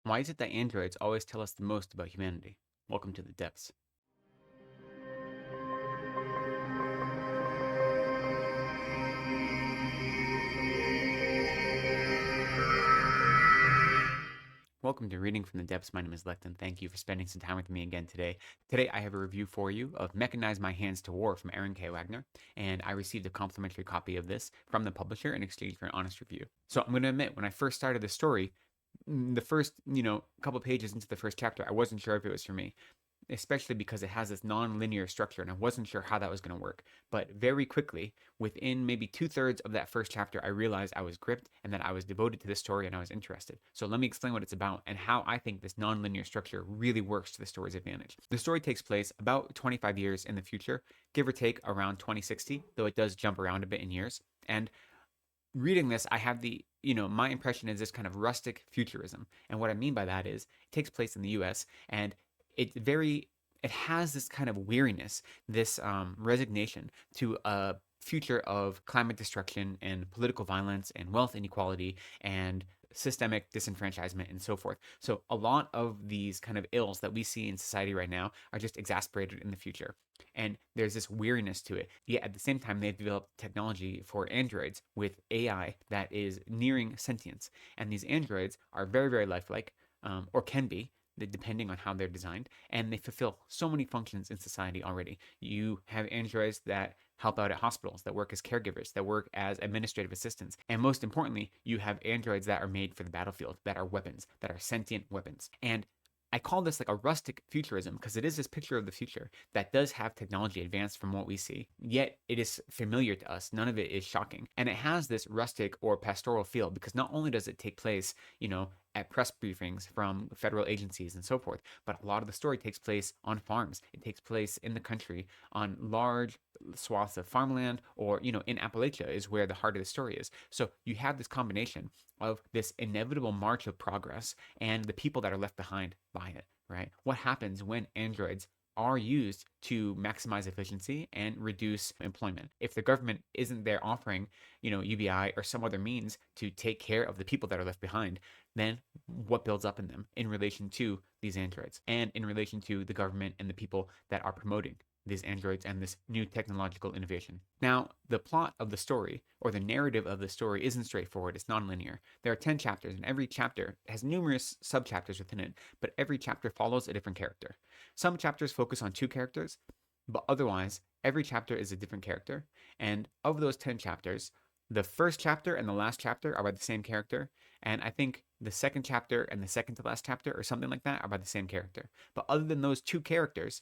Why is it that androids always tell us the most about humanity? Welcome to the depths. Welcome to Reading from the Depths. My name is Lecton. Thank you for spending some time with me again today. Today, I have a review for you of Mechanize My Hands to War from Erin K. Wagner, and I received a complimentary copy of this from the publisher in exchange for an honest review. So I'm going to admit, when I first started the story, the first, couple pages into the first chapter, I wasn't sure if it was for me, especially because it has this non-linear structure and I wasn't sure how that was going to work. But very quickly, within maybe 2/3 of that first chapter, I realized I was gripped and that I was devoted to this story and I was interested. So let me explain what it's about and how I think this non-linear structure really works to the story's advantage. The story takes place about 25 years in the future, give or take around 2060, though it does jump around a bit in years. And reading this, I have my impression is this kind of rustic futurism. And what I mean by that is it takes place in the US and it has this kind of weariness, this resignation to a future of climate destruction and political violence and wealth inequality and systemic disenfranchisement and so forth. So a lot of these kind of ills that we see in society right now are just exasperated in the future. And there's this weariness to it. Yet at the same time, they've developed technology for androids with AI that is nearing sentience. And these androids are very, very lifelike, or can be, depending on how they're designed, and they fulfill so many functions in society already. You have androids that help out at hospitals, that work as caregivers, that work as administrative assistants, and most importantly, you have androids that are made for the battlefield, that are weapons, that are sentient weapons. And I call this like a rustic futurism because it is this picture of the future that does have technology advanced from what we see, yet it is familiar to us. None of it is shocking. And it has this rustic or pastoral feel because not only does it take place, at press briefings from federal agencies and so forth, but a lot of the story takes place on farms. It takes place in the country on large swaths of farmland, or, in Appalachia is where the heart of the story is. So you have this combination of this inevitable march of progress and the people that are left behind by it, right? What happens when androids are used to maximize efficiency and reduce employment? If the government isn't there offering, UBI or some other means to take care of the people that are left behind, then what builds up in them in relation to these androids and in relation to the government and the people that are promoting these androids and this new technological innovation? Now, the plot of the story, or the narrative of the story, isn't straightforward. It's nonlinear. There are 10 chapters, and every chapter has numerous subchapters within it, but every chapter follows a different character. Some chapters focus on two characters, but otherwise, every chapter is a different character. And of those 10 chapters, the first chapter and the last chapter are by the same character, and I think the second chapter and the second to last chapter, or something like that, are by the same character. But other than those two characters,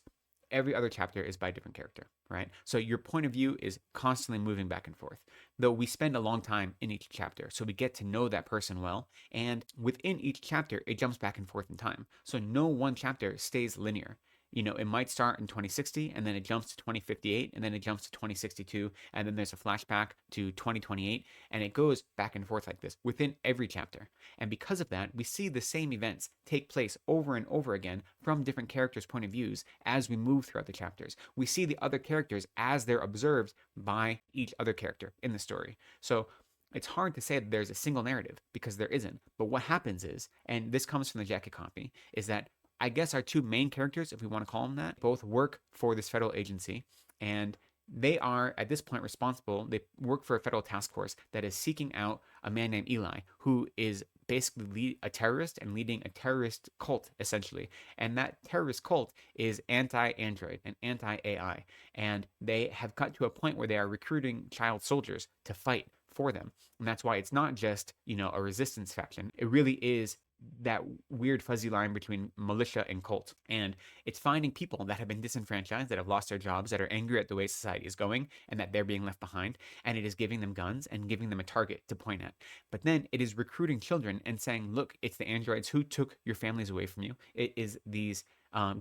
every other chapter is by a different character, right? So your point of view is constantly moving back and forth, though we spend a long time in each chapter. So we get to know that person well. And within each chapter, it jumps back and forth in time. So no one chapter stays linear. It might start in 2060 and then it jumps to 2058 and then it jumps to 2062 and then there's a flashback to 2028 and it goes back and forth like this within every chapter. And because of that, we see the same events take place over and over again from different characters' point of views as we move throughout the chapters. We see the other characters as they're observed by each other character in the story. So it's hard to say that there's a single narrative because there isn't. But what happens is, and this comes from the jacket copy, is that I guess our two main characters, if we want to call them that, both work for this federal agency, and they are at this point responsible. They work for a federal task force that is seeking out a man named Eli, who is basically a terrorist and leading a terrorist cult, essentially. And that terrorist cult is anti-android and anti-AI. And they have got to a point where they are recruiting child soldiers to fight for them. And that's why it's not just, a resistance faction. It really is that weird fuzzy line between militia and cult. And it's finding people that have been disenfranchised, that have lost their jobs, that are angry at the way society is going and that they're being left behind. And it is giving them guns and giving them a target to point at. But then it is recruiting children and saying, look, it's the androids who took your families away from you. It is these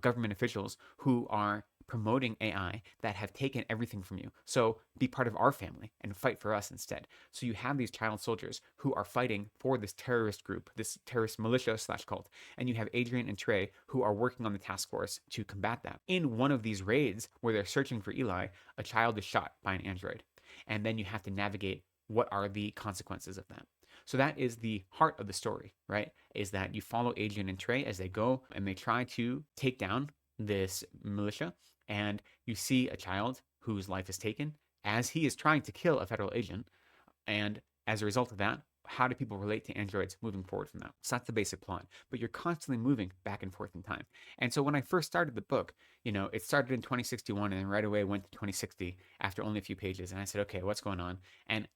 government officials who are promoting AI that have taken everything from you. So be part of our family and fight for us instead. So you have these child soldiers who are fighting for this terrorist group, this terrorist militia / cult. And you have Adrian and Trey who are working on the task force to combat that. In one of these raids where they're searching for Eli, a child is shot by an android. And then you have to navigate what are the consequences of that. So that is the heart of the story, right? Is that you follow Adrian and Trey as they go and they try to take down this militia, and you see a child whose life is taken as he is trying to kill a federal agent. And as a result of that, how do people relate to androids moving forward from that? So that's the basic plot. But you're constantly moving back and forth in time. And so when I first started the book, it started in 2061 and then right away went to 2060 after only a few pages. And I said, okay, what's going on? And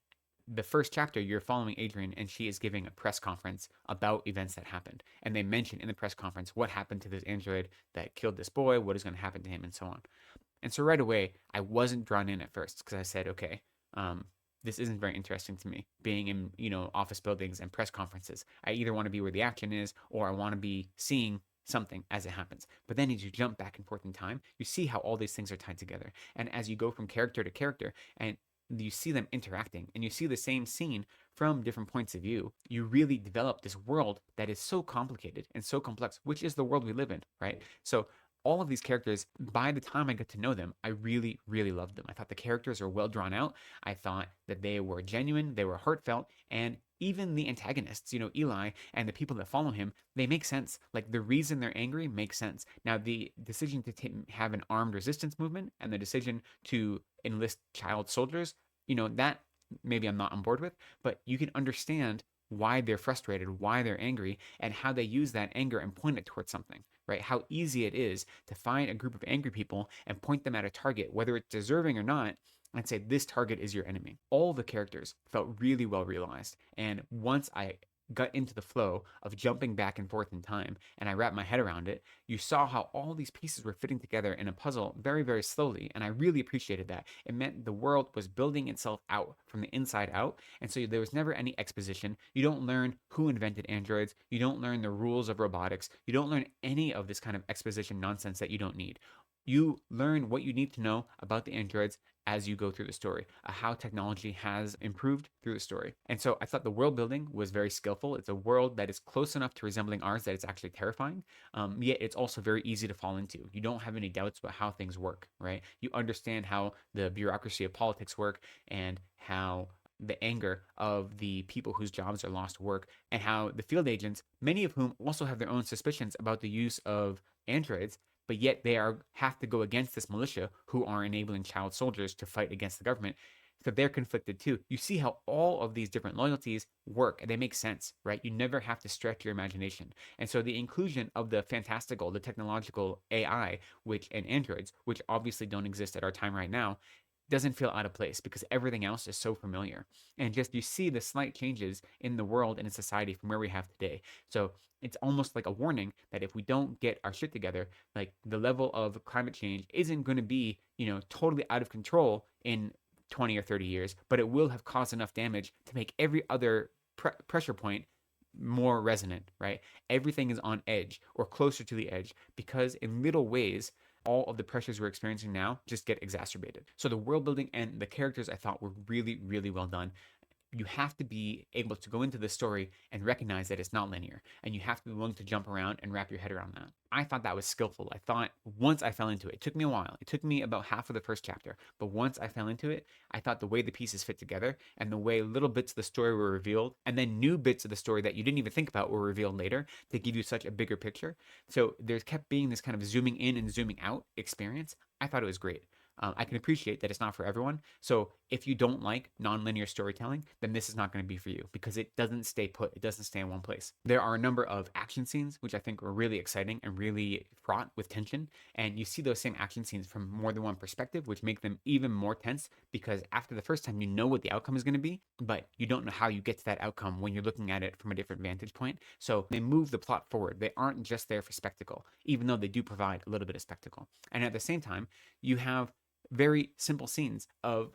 the first chapter, you're following Adrian, and she is giving a press conference about events that happened. And they mention in the press conference what happened to this android that killed this boy, what is going to happen to him, and so on. And so right away, I wasn't drawn in at first because I said, okay, this isn't very interesting to me. Being in office buildings and press conferences, I either want to be where the action is or I want to be seeing something as it happens. But then as you jump back and forth in time, you see how all these things are tied together. And as you go from character to character, and you see them interacting and you see the same scene from different points of view, you really develop this world that is so complicated and so complex, which is the world we live in, right? So all of these characters, by the time I got to know them, I really, really loved them. I thought the characters were well drawn out. I thought that they were genuine, they were heartfelt, and even the antagonists, Eli and the people that follow him, they make sense. Like the reason they're angry makes sense. Now, the decision to have an armed resistance movement and the decision to enlist child soldiers, that maybe I'm not on board with, but you can understand why they're frustrated, why they're angry, and how they use that anger and point it towards something, right? How easy it is to find a group of angry people and point them at a target, whether it's deserving or not, and say, this target is your enemy. All the characters felt really well realized. And once I got into the flow of jumping back and forth in time and I wrapped my head around it, you saw how all these pieces were fitting together in a puzzle very, very slowly. And I really appreciated that. It meant the world was building itself out from the inside out. And so there was never any exposition. You don't learn who invented androids. You don't learn the rules of robotics. You don't learn any of this kind of exposition nonsense that you don't need. You learn what you need to know about the androids as you go through the story, how technology has improved through the story. And so I thought the world building was very skillful. It's a world that is close enough to resembling ours that it's actually terrifying, yet it's also very easy to fall into. You don't have any doubts about how things work, right? You understand how the bureaucracy of politics work and how the anger of the people whose jobs are lost work, and how the field agents, many of whom also have their own suspicions about the use of androids, but yet they have to go against this militia who are enabling child soldiers to fight against the government. So they're conflicted too. You see how all of these different loyalties work and they make sense, right? You never have to stretch your imagination. And so the inclusion of the fantastical, the technological AI, and androids, which obviously don't exist at our time right now, doesn't feel out of place because everything else is so familiar. And just you see the slight changes in the world and in society from where we have today. So it's almost like a warning that if we don't get our shit together, like the level of climate change isn't going to be, totally out of control in 20 or 30 years, but it will have caused enough damage to make every other pressure point more resonant, right? Everything is on edge or closer to the edge because in little ways, all of the pressures we're experiencing now just get exacerbated. So the world building and the characters I thought were really, really well done. You have to be able to go into the story and recognize that it's not linear, and you have to be willing to jump around and wrap your head around that. I thought that was skillful. I thought once I fell into it, it took me a while. It took me about half of the first chapter, but once I fell into it, I thought the way the pieces fit together and the way little bits of the story were revealed, and then new bits of the story that you didn't even think about were revealed later to give you such a bigger picture. So there kept being this kind of zooming in and zooming out experience. I thought it was great. I can appreciate that it's not for everyone. So if you don't like nonlinear storytelling, then this is not going to be for you because it doesn't stay put. It doesn't stay in one place. There are a number of action scenes, which I think were really exciting and really fraught with tension. And you see those same action scenes from more than one perspective, which make them even more tense because after the first time, you know what the outcome is going to be, but you don't know how you get to that outcome when you're looking at it from a different vantage point. So they move the plot forward. They aren't just there for spectacle, even though they do provide a little bit of spectacle. And at the same time, you have very simple scenes of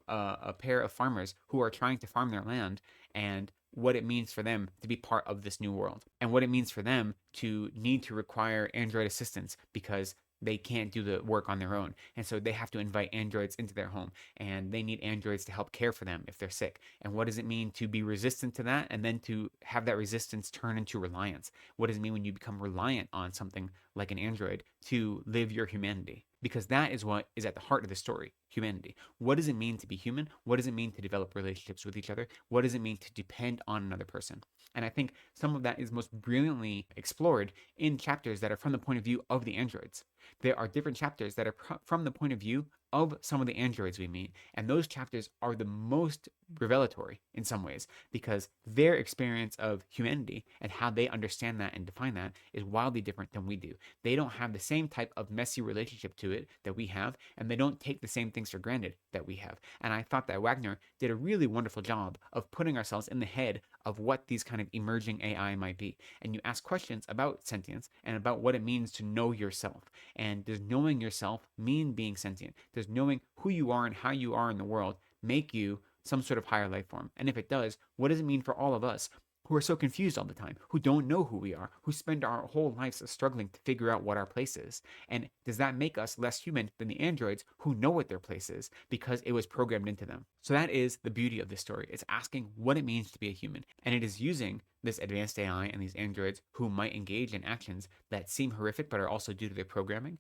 a pair of farmers who are trying to farm their land and what it means for them to be part of this new world and what it means for them to need to require android assistance because they can't do the work on their own. And so they have to invite androids into their home and they need androids to help care for them if they're sick. And what does it mean to be resistant to that and then to have that resistance turn into reliance? What does it mean when you become reliant on something like an android to live your humanity? because that is what is at the heart of the story: humanity. What does it mean to be human? What does it mean to develop relationships with each other? What does it mean to depend on another person? And I think some of that is most brilliantly explored in chapters that are from the point of view of the androids. There are different chapters that are from the point of view of some of the androids we meet, and those chapters are the most revelatory in some ways, because their experience of humanity and how they understand that and define that is wildly different than we do. They don't have the same type of messy relationship to it that we have, and they don't take the same things for granted that we have. And I thought that Wagner did a really wonderful job of putting ourselves in the head of what these kind of emerging AI might be. And you ask questions about sentience and about what it means to know yourself. And does knowing yourself mean being sentient? Does knowing who you are and how you are in the world make you some sort of higher life form? And if it does, what does it mean for all of us who are so confused all the time, who don't know who we are, who spend our whole lives struggling to figure out what our place is? And does that make us less human than the androids who know what their place is because it was programmed into them? So that is the beauty of this story. It's asking what it means to be a human. And it is using this advanced AI and these androids who might engage in actions that seem horrific but are also due to their programming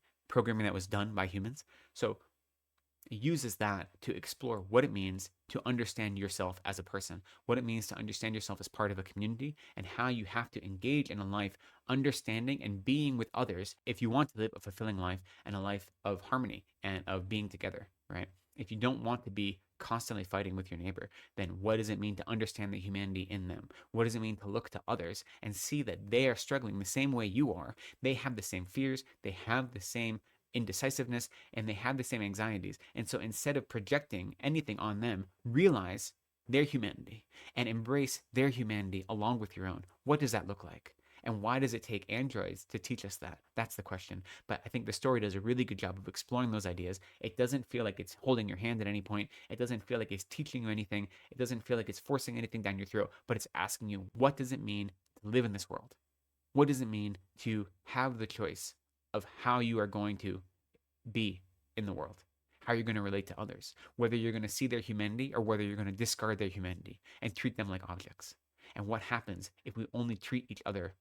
that was done by humans. So it uses that to explore what it means to understand yourself as a person, what it means to understand yourself as part of a community, and how you have to engage in a life understanding and being with others if you want to live a fulfilling life and a life of harmony and of being together, right? If you don't want to be constantly fighting with your neighbor, then what does it mean to understand the humanity in them? What does it mean to look to others and see that they are struggling the same way you are? They have the same fears, they have the same indecisiveness, and they have the same anxieties. And so instead of projecting anything on them, realize their humanity and embrace their humanity along with your own. What does that look like? And why does it take androids to teach us that? That's the question. But I think the story does a really good job of exploring those ideas. It doesn't feel like it's holding your hand at any point. It doesn't feel like it's teaching you anything. It doesn't feel like it's forcing anything down your throat, but it's asking you, what does it mean to live in this world? What does it mean to have the choice of how you are going to be in the world, how you're going to relate to others, whether you're going to see their humanity or whether you're going to discard their humanity and treat them like objects? And what happens if we only treat each other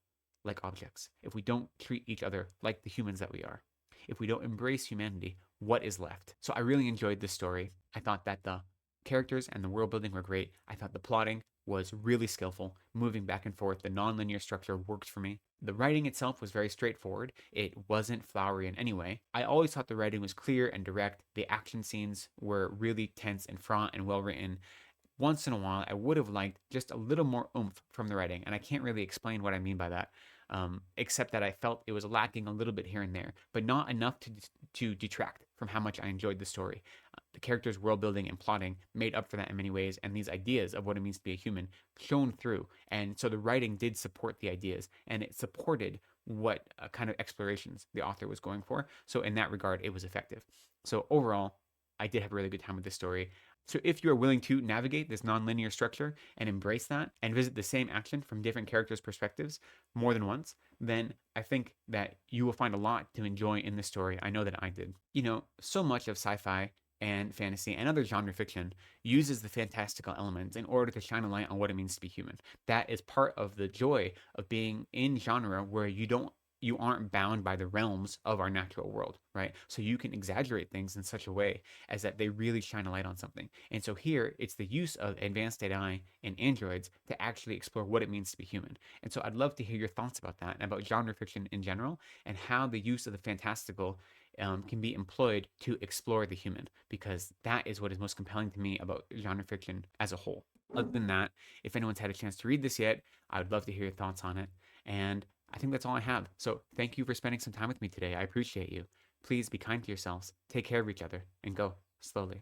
like objects? If we don't treat each other like the humans that we are? If we don't embrace humanity, what is left? So I really enjoyed this story. I thought that the characters and the world building were great. I thought the plotting was really skillful, moving back and forth. The nonlinear structure worked for me. The writing itself was very straightforward. It wasn't flowery in any way. I always thought the writing was clear and direct. The action scenes were really tense and fraught and well written. Once in a while, I would have liked just a little more oomph from the writing, and I can't really explain what I mean by that, except that I felt it was lacking a little bit here and there, but not enough to detract from how much I enjoyed the story. The characters' world building and plotting made up for that in many ways, and these ideas of what it means to be a human shone through. And so the writing did support the ideas, and it supported what kind of explorations the author was going for. So in that regard, it was effective. So overall, I did have a really good time with this story. So if you're willing to navigate this nonlinear structure and embrace that and visit the same action from different characters' perspectives more than once, then I think that you will find a lot to enjoy in this story. I know that I did. You know, so much of sci-fi and fantasy and other genre fiction uses the fantastical elements in order to shine a light on what it means to be human. That is part of the joy of being in genre where you aren't bound by the realms of our natural world, right? So you can exaggerate things in such a way as that they really shine a light on something. And so here, it's the use of advanced AI and androids to actually explore what it means to be human. And so I'd love to hear your thoughts about that and about genre fiction in general and how the use of the fantastical can be employed to explore the human, because that is what is most compelling to me about genre fiction as a whole. Other than that, if anyone's had a chance to read this yet, I would love to hear your thoughts on it. And I think that's all I have. So thank you for spending some time with me today. I appreciate you. Please be kind to yourselves, take care of each other, and go slowly.